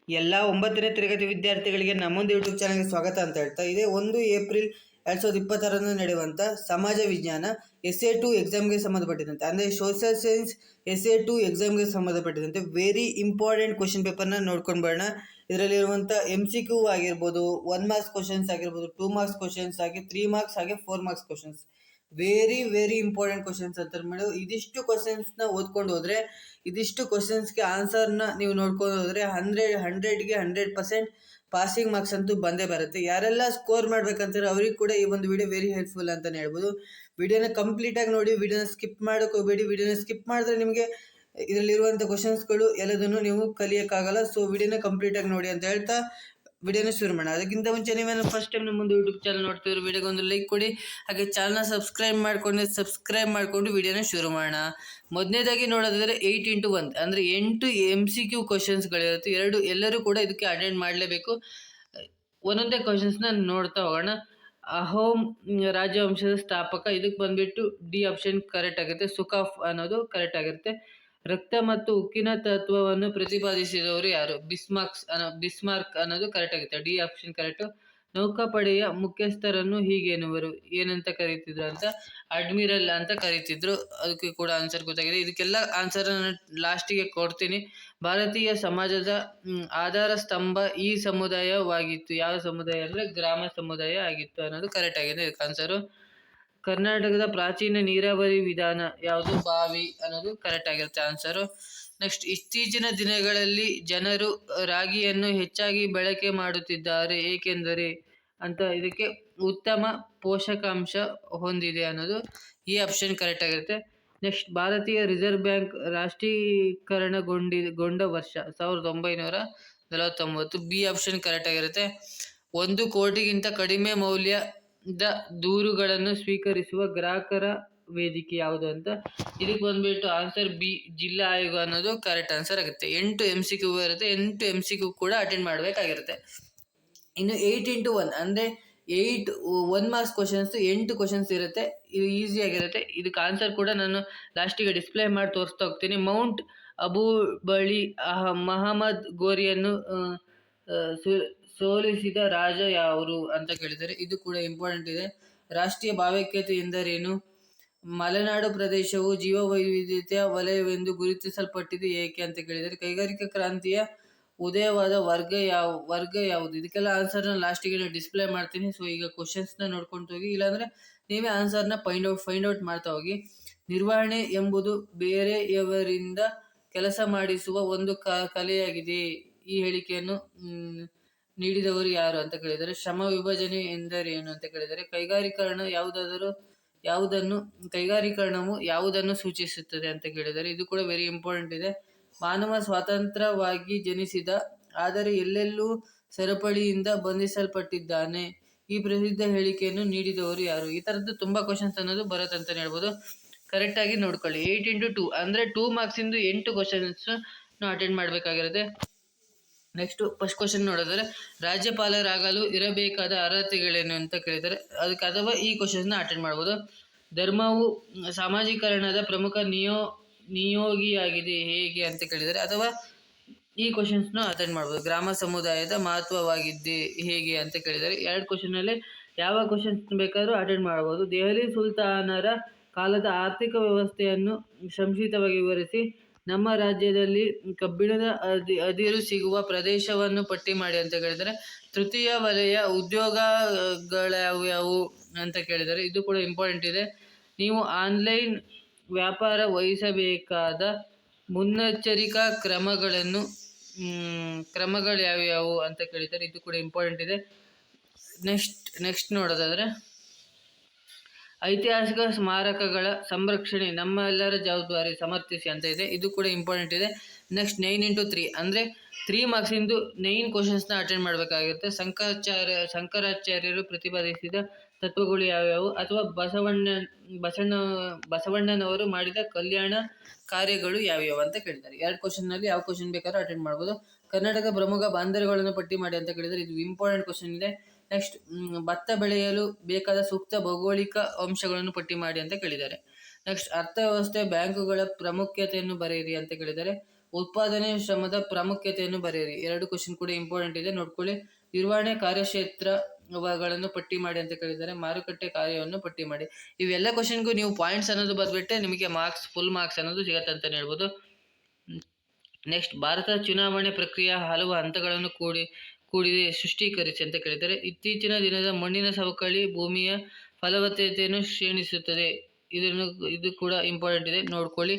ಎಲ್ಲ 9ನೇ ತರಗತಿ ವಿದ್ಯಾರ್ಥಿಗಳಿಗೆ ನಮ್ಮೊಂದು ಯೂಟ್ಯೂಬ್ ಚಾನಲ್ಗೆ ಸ್ವಾಗತ ಅಂತ ಹೇಳ್ತಾ ಇದೆ. 1 ಏಪ್ರಿಲ್ 2026 ನಡೆಯುವಂಥ ಸಮಾಜ ವಿಜ್ಞಾನ SA2 ಎಕ್ಸಾಮ್ಗೆ ಸಂಬಂಧಪಟ್ಟಿದಂತೆ, ಅಂದರೆ ಸೋಷಿಯಲ್ ಸೈನ್ಸ್ SA2 ಎಕ್ಸಾಮ್ಗೆ ಸಂಬಂಧಪಟ್ಟಿದಂತೆ ವೆರಿ ಇಂಪಾರ್ಟೆಂಟ್ ಕ್ವಶನ್ ಪೇಪರ್ನ ನೋಡ್ಕೊಂಡು ಬರೋಣ. ಇದರಲ್ಲಿರುವಂಥ MCQ ಆಗಿರ್ಬೋದು, 1 ಮಾರ್ಕ್ಸ್ ಕ್ವಶನ್ಸ್ ಆಗಿರ್ಬೋದು, 2 ಮಾರ್ಕ್ಸ್ ಕ್ವಶನ್ಸ್ ಹಾಗೆ 3 ಮಾರ್ಕ್ಸ್ ಹಾಗೆ 4 marks questions, very important questions ಅಂತಾರೆ ಮೇಡಮ್. ಇದಿಷ್ಟು ಕ್ವಶನ್ಸ್ನ ಓದ್ಕೊಂಡು ಹೋದರೆ, ಇದಿಷ್ಟು ಕ್ವಶನ್ಸ್ಗೆ ಆನ್ಸರ್ನ ನೀವು ನೋಡ್ಕೊಂಡು ಹೋದರೆ 100ಗೆ 100% ಪಾಸಿಂಗ್ ಮಾರ್ಕ್ಸ್ ಅಂತೂ ಬಂದೇ ಬರುತ್ತೆ. ಯಾರೆಲ್ಲ ಸ್ಕೋರ್ ಮಾಡ್ಬೇಕಂತಾರೆ ಅವ್ರಿಗೆ ಕೂಡ ಈ ಒಂದು ವಿಡಿಯೋ ವೆರಿ ಹೆಲ್ಪ್ಫುಲ್ ಅಂತಲೇ ಹೇಳ್ಬೋದು. ವಿಡಿಯೋನ ಕಂಪ್ಲೀಟಾಗಿ ನೋಡಿ, ವಿಡಿಯೋನ ಸ್ಕಿಪ್ ಮಾಡೋಕೆ ಹೋಗಬೇಡಿ. ವಿಡಿಯೋನ ಸ್ಕಿಪ್ ಮಾಡಿದ್ರೆ ನಿಮಗೆ ಇದರಲ್ಲಿರುವಂಥ ಕ್ವಶನ್ಸ್ಗಳು ಎಲ್ಲದನ್ನು ನೀವು ಕಲಿಯೋಕ್ಕಾಗಲ್ಲ. ಸೊ ವಿಡಿಯೋನ ಕಂಪ್ಲೀಟಾಗಿ ನೋಡಿ ಅಂತ ಹೇಳ್ತಾ ವಿಡಿಯೋನ ಶುರು ಮಾಡೋಣ. ಅದಕ್ಕಿಂತ ಮುಂಚೆ ನೀವೇನು ಫಸ್ಟ್ ಟೈಮ್ ನಮ್ಮ ಒಂದು ಯೂಟ್ಯೂಬ್ ಚಾನಲ್ ನೋಡ್ತಿದ್ರು, ವಿಡಿಯೋಗೆ ಒಂದು ಲೈಕ್ ಕೊಡಿ, ಹಾಗೆ ಚಾನಲ್ನ ಸಬ್ಸ್ಕ್ರೈಬ್ ಮಾಡಿಕೊಂಡು ವಿಡಿಯೋನ ಶುರು ಮಾಡೋಣ. ಮೊದಲನೇದಾಗಿ ನೋಡೋದಾದರೆ 8x1 ಅಂದರೆ 8 MCQ ಕ್ವಶನ್ಸ್ಗಳಿರುತ್ತೆ. ಎಲ್ಲರೂ ಕೂಡ ಇದಕ್ಕೆ ಅಟೆಂಡ್ ಮಾಡಲೇಬೇಕು. ಒಂದೊಂದೇ ಕ್ವಶನ್ಸ್ನ ನೋಡ್ತಾ ಹೋಗೋಣ. ಅಹೋಮ್ ರಾಜವಂಶದ ಸ್ಥಾಪಕ, ಇದಕ್ಕೆ ಬಂದುಬಿಟ್ಟು ಡಿ ಆಪ್ಷನ್ ಕರೆಕ್ಟ್ ಆಗುತ್ತೆ. ಸುಖಾಫ್ ಅನ್ನೋದು ಕರೆಕ್ಟ್ ಆಗಿರುತ್ತೆ. ರಕ್ತ ಮತ್ತು ಉಕ್ಕಿನ ತತ್ವವನ್ನು ಪ್ರತಿಪಾದಿಸಿದವರು ಯಾರು? ಬಿಸ್ಮಾರ್ಕ್ ಅನ್ನೋದು ಕರೆಕ್ಟ್ ಆಗುತ್ತೆ. D option correct. ನೌಕಾಪಡೆಯ ಮುಖ್ಯಸ್ಥರನ್ನು ಹೀಗೇನುವರು, ಏನಂತ ಕರೀತಿದ್ರು ಅಂತ? ಅಡ್ಮಿರಲ್ ಅಂತ ಕರೀತಿದ್ರು. ಅದಕ್ಕೆ ಕೂಡ ಆನ್ಸರ್ ಗೊತ್ತಾಗಿದೆ. ಇದಕ್ಕೆಲ್ಲ ಆನ್ಸರ್ ಲಾಸ್ಟಿಗೆ ಕೊಡ್ತೀನಿ. ಭಾರತೀಯ ಸಮಾಜದ ಆಧಾರ ಸ್ತಂಭ ಈ ಸಮುದಾಯವಾಗಿತ್ತು. ಯಾವ ಸಮುದಾಯ ಅಂದರೆ ಗ್ರಾಮ ಸಮುದಾಯ ಆಗಿತ್ತು ಅನ್ನೋದು ಕರೆಕ್ಟ್ ಆಗಿದೆ. ಇದಕ್ಕೆ ಆನ್ಸರು. ಕರ್ನಾಟಕದ ಪ್ರಾಚೀನ ನೀರಾವರಿ ವಿಧಾನ ಯಾವುದು? ಬಾವಿ ಅನ್ನೋದು ಕರೆಕ್ಟ್ ಆಗಿರುತ್ತೆ ಆನ್ಸರು. ನೆಕ್ಸ್ಟ್, ಇತ್ತೀಚಿನ ದಿನಗಳಲ್ಲಿ ಜನರು ರಾಗಿಯನ್ನು ಹೆಚ್ಚಾಗಿ ಬಳಕೆ ಮಾಡುತ್ತಿದ್ದಾರೆ ಏಕೆಂದರೆ ಅಂತ, ಇದಕ್ಕೆ ಉತ್ತಮ ಪೋಷಕಾಂಶ ಹೊಂದಿದೆ ಅನ್ನೋದು ಈ ಆಪ್ಷನ್ ಕರೆಕ್ಟ್ ಆಗಿರುತ್ತೆ. ನೆಕ್ಸ್ಟ್, ಭಾರತೀಯ ರಿಸರ್ವ್ ಬ್ಯಾಂಕ್ ರಾಷ್ಟ್ರೀಕರಣಗೊಂಡ ವರ್ಷ 1949. ಬಿ ಆಪ್ಷನ್ ಕರೆಕ್ಟ್ ಆಗಿರುತ್ತೆ. 1 ಕೋಟಿಗಿಂತ ಕಡಿಮೆ ಮೌಲ್ಯದ ದೂರುಗಳನ್ನು ಸ್ವೀಕರಿಸುವ ಗ್ರಾಹಕರ ವೇದಿಕೆ ಯಾವುದು ಅಂತ, ಇದಕ್ಕೆ ಬಂದ್ಬಿಟ್ಟು ಆನ್ಸರ್ ಬಿ, ಜಿಲ್ಲಾ ಆಯೋಗ ಅನ್ನೋದು ಕರೆಕ್ಟ್ ಆನ್ಸರ್ ಆಗುತ್ತೆ. 8 MCQ ಇರುತ್ತೆ. 8 MCQ ಕೂಡ ಅಟೆಂಡ್ ಮಾಡಬೇಕಾಗಿರುತ್ತೆ. ಇನ್ನು 8x1 ಅಂದರೆ 1 ಮಾರ್ಕ್ಸ್ ಕ್ವಶನ್ಸ್ 8 ಕ್ವಶನ್ಸ್ ಇರುತ್ತೆ. ಇದು ಈಸಿಯಾಗಿರುತ್ತೆ. ಇದಕ್ಕೆ ಆನ್ಸರ್ ಕೂಡ ನಾನು ಲಾಸ್ಟಿಗೆ ಡಿಸ್ಪ್ಲೇ ಮಾಡಿ ತೋರಿಸ್ತಾ ಹೋಗ್ತೀನಿ. ಮೌಂಟ್ ಅಬು ಬಳಿ ಮಹಮ್ಮದ್ ಗೋರಿಯನ್ನು ಸೋಲಿಸಿದ ರಾಜ ಯಾರು ಅಂತ ಕೇಳಿದರೆ, ಇದು ಕೂಡ ಇಂಪಾರ್ಟೆಂಟ್ ಇದೆ. ರಾಷ್ಟ್ರೀಯ ಭಾವೈಕ್ಯತೆ ಎಂದರೇನು? ಮಲೆನಾಡು ಪ್ರದೇಶವು ಜೀವವೈವಿಧ್ಯತೆಯ ವಲಯವೆಂದು ಗುರುತಿಸಲ್ಪಟ್ಟಿದೆ ಏಕೆ ಅಂತ ಕೇಳಿದರೆ, ಕೈಗಾರಿಕಾ ಕ್ರಾಂತಿಯ ಉದಯವಾದ ವರ್ಗ ಯಾವುದು? ಇದಕ್ಕೆಲ್ಲ ಆನ್ಸರ್ನ ಲಾಸ್ಟಿಗೆ ನಾನು ಡಿಸ್ಪ್ಲೇ ಮಾಡ್ತೀನಿ. ಸೊ ಈಗ ಕ್ವಶನ್ಸ್ನ ನೋಡ್ಕೊಂಡು ಹೋಗಿ, ಇಲ್ಲಾಂದರೆ ನೀವೇ ಆನ್ಸರ್ನ ಫೈಂಡ್ ಔಟ್ ಮಾಡ್ತಾ ಹೋಗಿ. ನಿರ್ವಹಣೆ ಎಂಬುದು ಬೇರೆಯವರಿಂದ ಕೆಲಸ ಮಾಡಿಸುವ ಒಂದು ಕಲೆಯಾಗಿದೆ. ಈ ಹೇಳಿಕೆಯನ್ನು ನೀಡಿದವರು ಯಾರು ಅಂತ ಕೇಳಿದರೆ, ಶ್ರಮ ವಿಭಜನೆ ಎಂದರೇನು ಅಂತ ಕೇಳಿದರೆ, ಕೈಗಾರೀಕರಣವು ಯಾವುದನ್ನು ಸೂಚಿಸುತ್ತದೆ ಅಂತ ಕೇಳಿದರೆ, ಇದು ಕೂಡ ವೆರಿ ಇಂಪಾರ್ಟೆಂಟ್ ಇದೆ. ಮಾನವ ಸ್ವತಂತ್ರವಾಗಿ ಜನಿಸಿದ, ಆದರೆ ಎಲ್ಲೆಲ್ಲೂ ಸರಪಳಿಯಿಂದ ಬಂಧಿಸಲ್ಪಟ್ಟಿದ್ದಾನೆ. ಈ ಪ್ರಸಿದ್ಧ ಹೇಳಿಕೆಯನ್ನು ನೀಡಿದವರು ಯಾರು? ಈ ಥರದ್ದು ತುಂಬ ಕ್ವಶನ್ಸ್ ಅನ್ನೋದು ಬರುತ್ತೆ ಅಂತಲೇ ಹೇಳ್ಬೋದು. ಕರೆಕ್ಟಾಗಿ ನೋಡ್ಕೊಳ್ಳಿ. 8x2 ಅಂದರೆ 2 ಮಾರ್ಕ್ಸಿಂದು 8 ಕ್ವಶನ್ಸ್ ಅಟೆಂಡ್ ಮಾಡಬೇಕಾಗಿರುತ್ತೆ. ನೆಕ್ಸ್ಟು ಫಸ್ಟ್ ಕ್ವಶನ್ ನೋಡಿದ್ರೆ, ರಾಜ್ಯಪಾಲರಾಗಲು ಇರಬೇಕಾದ ಅರ್ಹತೆಗಳೇನು ಅಂತ ಕೇಳಿದರೆ, ಅದಕ್ಕೆ ಅಥವಾ ಈ ಕ್ವಶನ್ಸ್ನ ಅಟೆಂಡ್ ಮಾಡ್ಬೋದು. ಧರ್ಮವು ಸಾಮಾಜೀಕರಣದ ಪ್ರಮುಖ ನಿಯೋಗಿಯಾಗಿದೆ ಹೇಗೆ ಅಂತ ಕೇಳಿದರೆ, ಅಥವಾ ಈ ಕ್ವಶನ್ಸ್ನ ಅಟೆಂಡ್ ಮಾಡ್ಬೋದು. ಗ್ರಾಮ ಸಮುದಾಯದ ಮಹತ್ವವಾಗಿದ್ದೆ ಹೇಗೆ ಅಂತ ಕೇಳಿದರೆ, 2 ಕ್ವಶನಲ್ಲಿ ಯಾವ ಕ್ವಶನ್ಸ್ ಬೇಕಾದರೂ ಅಟೆಂಡ್ ಮಾಡ್ಬೋದು. ದೆಹಲಿ ಸುಲ್ತಾನರ ಕಾಲದ ಆರ್ಥಿಕ ವ್ಯವಸ್ಥೆಯನ್ನು ಸಂಕ್ಷಿಪ್ತವಾಗಿ ವಿವರಿಸಿ. ನಮ್ಮ ರಾಜ್ಯದಲ್ಲಿ ಕಬ್ಬಿಣದ ಅದಿರು ಸಿಗುವ ಪ್ರದೇಶವನ್ನು ಪಟ್ಟಿ ಮಾಡಿ ಅಂತ ಕೇಳಿದರೆ, ತೃತೀಯ ವಲಯ ಉದ್ಯೋಗಗಳ್ಯಾವ್ಯಾವು ಅಂತ ಕೇಳಿದರೆ, ಇದು ಕೂಡ ಇಂಪಾರ್ಟೆಂಟ್ ಇದೆ. ನೀವು ಆನ್ಲೈನ್ ವ್ಯಾಪಾರ ವಹಿಸಬೇಕಾದ ಮುನ್ನೆಚ್ಚರಿಕಾ ಕ್ರಮಗಳು ಯಾವ್ಯಾವು ಅಂತ ಕೇಳಿದರೆ, ಇದು ಕೂಡ ಇಂಪಾರ್ಟೆಂಟ್ ಇದೆ. ನೆಕ್ಸ್ಟ್ ನೋಡೋದಾದರೆ, ಐತಿಹಾಸಿಕ ಸ್ಮಾರಕಗಳ ಸಂರಕ್ಷಣೆ ನಮ್ಮೆಲ್ಲರ ಜವಾಬ್ದಾರಿ, ಸಮರ್ಥಿಸಿ ಅಂತ ಇದೆ. ಇದು ಕೂಡ ಇಂಪಾರ್ಟೆಂಟ್ ಇದೆ. ನೆಕ್ಸ್ಟ್ 9x3 ಅಂದರೆ 3 ಮಾರ್ಕ್ಸಿಂದು 9 ಕ್ವಶನ್ಸ್ನ ಅಟೆಂಡ್ ಮಾಡಬೇಕಾಗಿರುತ್ತೆ. ಶಂಕರಾಚಾರ್ಯರು ಪ್ರತಿಪಾದಿಸಿದ ತತ್ವಗಳು ಯಾವ್ಯಾವು, ಅಥವಾ ಬಸವಣ್ಣನವರು ಮಾಡಿದ ಕಲ್ಯಾಣ ಕಾರ್ಯಗಳು ಯಾವ್ಯಾವು ಅಂತ ಕೇಳಿದ್ದಾರೆ. 2 ಕ್ವಶನ್ನಲ್ಲಿ ಯಾವ ಕ್ವಶನ್ ಬೇಕಾದ್ರೂ ಅಟೆಂಡ್ ಮಾಡ್ಬೋದು. ಕರ್ನಾಟಕ ಪ್ರಮುಖ ಬಂದರುಗಳನ್ನು ಪಟ್ಟಿ ಮಾಡಿ ಅಂತ ಕೇಳಿದರೆ, ಇದು ಇಂಪಾರ್ಟೆಂಟ್ ಕ್ವಶನ್ ಇದೆ. ನೆಕ್ಸ್ಟ್, ಭತ್ತ ಬೆಳೆಯಲು ಬೇಕಾದ ಸೂಕ್ತ ಭೌಗೋಳಿಕ ಅಂಶಗಳನ್ನು ಪಟ್ಟಿ ಮಾಡಿ ಅಂತ ಕೇಳಿದ್ದಾರೆ. ನೆಕ್ಸ್ಟ್, ಅರ್ಥವ್ಯವಸ್ಥೆ ಬ್ಯಾಂಕುಗಳ ಪ್ರಾಮುಖ್ಯತೆಯನ್ನು ಬರೆಯಿರಿ ಅಂತ ಕೇಳಿದರೆ, ಉತ್ಪಾದನೆ ಶ್ರಮದ ಪ್ರಾಮುಖ್ಯತೆಯನ್ನು ಬರೆಯಿರಿ. 2 ಕ್ವಶನ್ ಕೂಡ ಇಂಪಾರ್ಟೆಂಟ್ ಇದೆ, ನೋಡ್ಕೊಳ್ಳಿ. ನಿರ್ವಹಣೆ ಕಾರ್ಯಕ್ಷೇತ್ರಗಳನ್ನು ಪಟ್ಟಿ ಮಾಡಿ ಅಂತ ಕೇಳಿದ್ದಾರೆ. ಮಾರುಕಟ್ಟೆ ಕಾರ್ಯವನ್ನು ಪಟ್ಟಿ ಮಾಡಿ. ಇವೆಲ್ಲ ಕ್ವಶನ್ಗೂ ನೀವು ಪಾಯಿಂಟ್ಸ್ ಅನ್ನೋದು ಬಂದ್ಬಿಟ್ಟೆ ನಿಮಗೆ ಮಾರ್ಕ್ಸ್, ಫುಲ್ ಮಾರ್ಕ್ಸ್ ಅನ್ನೋದು ಸಿಗತ್ತೆ ಅಂತಲೇ ಹೇಳ್ಬೋದು. ನೆಕ್ಸ್ಟ್, ಭಾರತ ಚುನಾವಣೆ ಪ್ರಕ್ರಿಯೆ ಹಲವು ಹಂತಗಳನ್ನು ಕೂಡಿದೆ, ಸೃಷ್ಟೀಕರಿಸಿ ಅಂತ ಕೇಳಿದ್ದಾರೆ. ಇತ್ತೀಚಿನ ದಿನದ ಮಣ್ಣಿನ ಸವಕಳಿ ಭೂಮಿಯ ಫಲವತ್ತತೆಯನ್ನು ಕ್ಷೀಣಿಸುತ್ತದೆ. ಇದು ಕೂಡ ಇಂಪಾರ್ಟೆಂಟ್ ಇದೆ, ನೋಡ್ಕೊಳ್ಳಿ.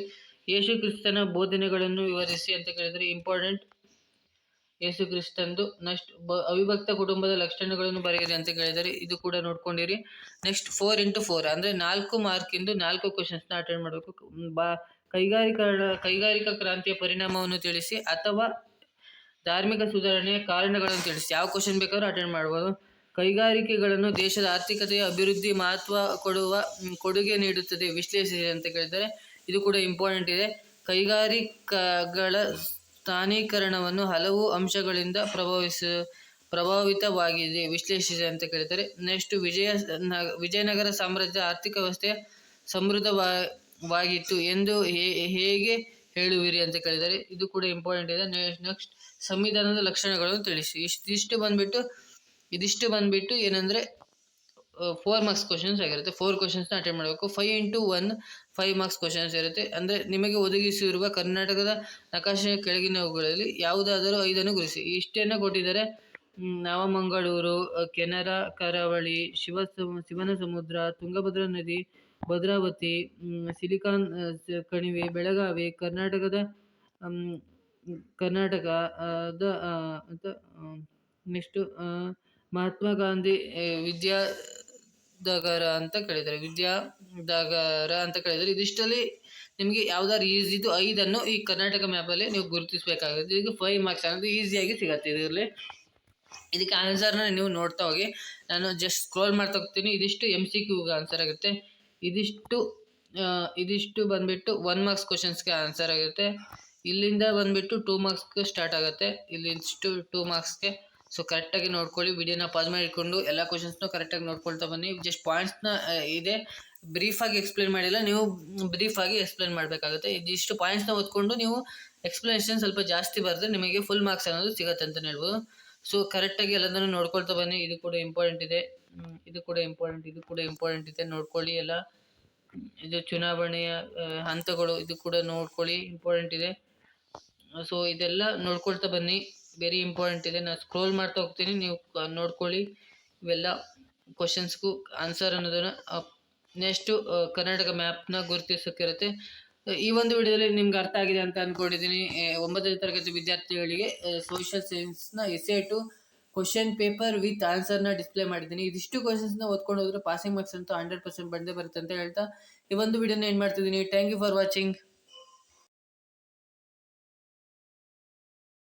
ಯೇಸು ಕ್ರಿಸ್ತನ ಬೋಧನೆಗಳನ್ನು ವಿವರಿಸಿ ಅಂತ ಕೇಳಿದರೆ ಇಂಪಾರ್ಟೆಂಟ್. ಯೇಸು ಕ್ರಿಸ್ತಂದು. ನೆಕ್ಸ್ಟ್, ಅವಿಭಕ್ತ ಕುಟುಂಬದ ಲಕ್ಷಣಗಳನ್ನು ಬರೆಯಿರಿ ಅಂತ ಕೇಳಿದರೆ ಇದು ಕೂಡ ನೋಡ್ಕೊಂಡಿರಿ. ನೆಕ್ಸ್ಟ್, 4x4 ಅಂದರೆ 4 ಮಾರ್ಕಿಂದು 4 ಕ್ವಶನ್ಸ್ನ ಅಟೆಂಡ್ ಮಾಡಬೇಕು. ಕೈಗಾರಿಕಾ ಕ್ರಾಂತಿಯ ಪರಿಣಾಮವನ್ನು ತಿಳಿಸಿ ಅಥವಾ ಧಾರ್ಮಿಕ ಸುಧಾರಣೆಯ ಕಾರಣಗಳನ್ನು ತಿಳಿಸಿ. ಯಾವ ಕ್ವಶನ್ ಬೇಕಾದ್ರೂ ಅಟೆಂಡ್ ಮಾಡ್ಬೋದು. ಕೈಗಾರಿಕೆಗಳನ್ನು ದೇಶದ ಆರ್ಥಿಕತೆಯ ಅಭಿವೃದ್ಧಿ ಮಹತ್ವ ಕೊಡುಗೆ ನೀಡುತ್ತದೆ, ವಿಶ್ಲೇಷಿಸಿ ಅಂತ ಕೇಳಿದರೆ ಇದು ಕೂಡ ಇಂಪಾರ್ಟೆಂಟ್ ಇದೆ. ಕೈಗಾರಿಕೆಗಳ ಸ್ಥಾನೀಕರಣವನ್ನು ಹಲವು ಅಂಶಗಳಿಂದ ಪ್ರಭಾವಿತವಾಗಿದೆ, ವಿಶ್ಲೇಷಿಸಿ ಅಂತ ಕೇಳಿದರೆ. ನೆಕ್ಸ್ಟ್, ವಿಜಯನಗರ ಸಾಮ್ರಾಜ್ಯ ಆರ್ಥಿಕ ವ್ಯವಸ್ಥೆ ಸಮೃದ್ಧವಾಗಿತ್ತು ಎಂದು ಹೇಗೆ ಹೇಳುವಿರಿ ಅಂತ ಕೇಳಿದರೆ ಇದು ಕೂಡ ಇಂಪಾರ್ಟೆಂಟ್ ಇದೆ. ನೆಕ್ಸ್ಟ್, ಸಂವಿಧಾನದ ಲಕ್ಷಣಗಳನ್ನು ತಿಳಿಸಿ. ಇದಿಷ್ಟು ಬಂದ್ಬಿಟ್ಟು ಏನಂದರೆ 4 ಮಾರ್ಕ್ಸ್ ಕ್ವಶನ್ಸ್ ಆಗಿರುತ್ತೆ. 4 ಕ್ವಶನ್ಸ್ನ ಅಟೆಂಡ್ ಮಾಡಬೇಕು. 5x1 5 ಮಾರ್ಕ್ಸ್ ಕ್ವಶನ್ಸ್ ಇರುತ್ತೆ. ಅಂದರೆ ನಿಮಗೆ ಒದಗಿಸಿರುವ ಕರ್ನಾಟಕದ ನಕಾಶೆಯ ಕೆಳಗಿನವುಗಳಲ್ಲಿ ಯಾವುದಾದರೂ 5 ಗುರುತಿಸಿ. ಇಷ್ಟನ್ನು ಕೊಟ್ಟಿದ್ದಾರೆ. ನವಮಂಗಳೂರು, ಕೆನರಾ ಕರಾವಳಿ, ಶಿವನ ಸಮುದ್ರ, ತುಂಗಭದ್ರಾ ನದಿ, ಭದ್ರಾವತಿ, ಸಿಲಿಕಾನ್ ಕಣಿವೆ, ಬೆಳಗಾವಿ, ನೆಕ್ಸ್ಟ್ ಮಹಾತ್ಮ ಗಾಂಧಿ ವಿದ್ಯಾಧರ ಅಂತ ಕೇಳಿದರೆ ಇದಿಷ್ಟಲ್ಲಿ ನಿಮಗೆ ಯಾವ್ದಾದ್ರು ಈಸಿದು 5 ಈ ಕರ್ನಾಟಕ ಮ್ಯಾಪಲ್ಲಿ ನೀವು ಗುರುತಿಸಬೇಕಾಗುತ್ತೆ. ಇದಕ್ಕೆ 5 ಮಾರ್ಕ್ಸ್ ಅನ್ನೋದು ಈಸಿಯಾಗಿ ಸಿಗುತ್ತೆ. ಇದಕ್ಕೆ ಆನ್ಸರ್ನ ನೀವು ನೋಡ್ತಾ ಹೋಗಿ. ನಾನು ಜಸ್ಟ್ ಸ್ಕ್ರೋಲ್ ಮಾಡ್ತಾ ಹೋಗ್ತೀನಿ. ಇದಿಷ್ಟು MCQ ಆನ್ಸರ್ ಆಗುತ್ತೆ. ಇದಿಷ್ಟು ಬಂದ್ಬಿಟ್ಟು 1 ಮಾರ್ಕ್ಸ್ ಕ್ವಶನ್ಸ್ಗೆ ಆನ್ಸರ್ ಆಗುತ್ತೆ. ಇಲ್ಲಿಂದ ಬಂದ್ಬಿಟ್ಟು 2 ಮಾರ್ಕ್ಸ್ಗೆ ಸ್ಟಾರ್ಟ್ ಆಗುತ್ತೆ. ಇಲ್ಲಿಷ್ಟು 2 ಮಾರ್ಕ್ಸ್ಗೆ. ಸೊ ಕರೆಕ್ಟಾಗಿ ನೋಡ್ಕೊಳ್ಳಿ. ವಿಡಿಯೋನ ಪಾಸ್ ಮಾಡಿ ಇಟ್ಕೊಂಡು ಎಲ್ಲ ಕ್ವಶನ್ಸ್ನೂ ಕರೆಕ್ಟಾಗಿ ನೋಡ್ಕೊಳ್ತಾ ಬನ್ನಿ. ಜಸ್ಟ್ ಪಾಯಿಂಟ್ಸ್ನ ಇದೆ, ಬ್ರೀಫಾಗಿ ಎಕ್ಸ್ಪ್ಲೇನ್ ಮಾಡಿಲ್ಲ, ನೀವು ಬ್ರೀಫಾಗಿ ಎಕ್ಸ್ಪ್ಲೇನ್ ಮಾಡಬೇಕಾಗುತ್ತೆ. ಇದಿಷ್ಟು ಪಾಯಿಂಟ್ಸ್ನ ಓದ್ಕೊಂಡು ನೀವು ಎಕ್ಸ್ಪ್ಲನೇಷನ್ ಸ್ವಲ್ಪ ಜಾಸ್ತಿ ಬರೆದ್ರೆ ನಿಮಗೆ ಫುಲ್ ಮಾರ್ಕ್ಸ್ ಅನ್ನೋದು ಸಿಗುತ್ತೆ ಅಂತಲೇ ಹೇಳ್ಬೋದು. ಸೊ ಕರೆಕ್ಟಾಗಿ ಎಲ್ಲದನ್ನು ನೋಡ್ಕೊಳ್ತಾ ಬನ್ನಿ. ಇದು ಕೂಡ ಇಂಪಾರ್ಟೆಂಟ್ ಇದೆ, ಇದು ಕೂಡ ಇಂಪಾರ್ಟೆಂಟ್ ಇದೆ, ನೋಡ್ಕೊಳ್ಳಿ ಎಲ್ಲ. ಇದು ಚುನಾವಣೆಯ ಹಂತಗಳು, ಇದು ಕೂಡ ನೋಡ್ಕೊಳ್ಳಿ, ಇಂಪಾರ್ಟೆಂಟ್ ಇದೆ. ಸೊ ಇದೆಲ್ಲ ನೋಡ್ಕೊಳ್ತಾ ಬನ್ನಿ, ವೆರಿ ಇಂಪಾರ್ಟೆಂಟ್ ಇದೆ. ನಾನು ಸ್ಕ್ರೋಲ್ ಮಾಡ್ತಾ ಹೋಗ್ತೀನಿ, ನೀವು ನೋಡ್ಕೊಳ್ಳಿ. ಇವೆಲ್ಲ ಕ್ವಶನ್ಸ್ಗೂ ಆನ್ಸರ್ ಅನ್ನೋದನ್ನು. ನೆಕ್ಸ್ಟು ಕರ್ನಾಟಕ ಮ್ಯಾಪ್ನ ಗುರುತಿಸೋಕ್ಕಿರುತ್ತೆ. ಈ ಒಂದು ವಿಡಿಯೋದಲ್ಲಿ ನಿಮ್ಗೆ ಅರ್ಥ ಆಗಿದೆ ಅಂತ ಅಂದ್ಕೊಂಡಿದ್ದೀನಿ. 9ನೇ ತರಗತಿ ವಿದ್ಯಾರ್ಥಿಗಳಿಗೆ ಸೋಷಿಯಲ್ ಸೈನ್ಸ್ನ Essay 2 ಕ್ವಶನ್ ಪೇಪರ್ ವಿತ್ ಆನ್ಸರ್ನ ಡಿಸ್ಪ್ಲೇ ಮಾಡಿದ್ದೀನಿ. ಇದಿಷ್ಟು ಕ್ವಶನ್ಸ್ನ ಓದ್ಕೊಂಡು ಹೋದ್ರೆ ಪಾಸಿಂಗ್ ಮಾರ್ಕ್ಸ್ ಅಂತೂ 100% ಬಂದೇ ಬರುತ್ತೆ ಅಂತ ಹೇಳ್ತಾ ಈ ಒಂದು ವಿಡಿಯೋನ ಏನು ಮಾಡ್ತಿದ್ದೀನಿ. Thank you for watching.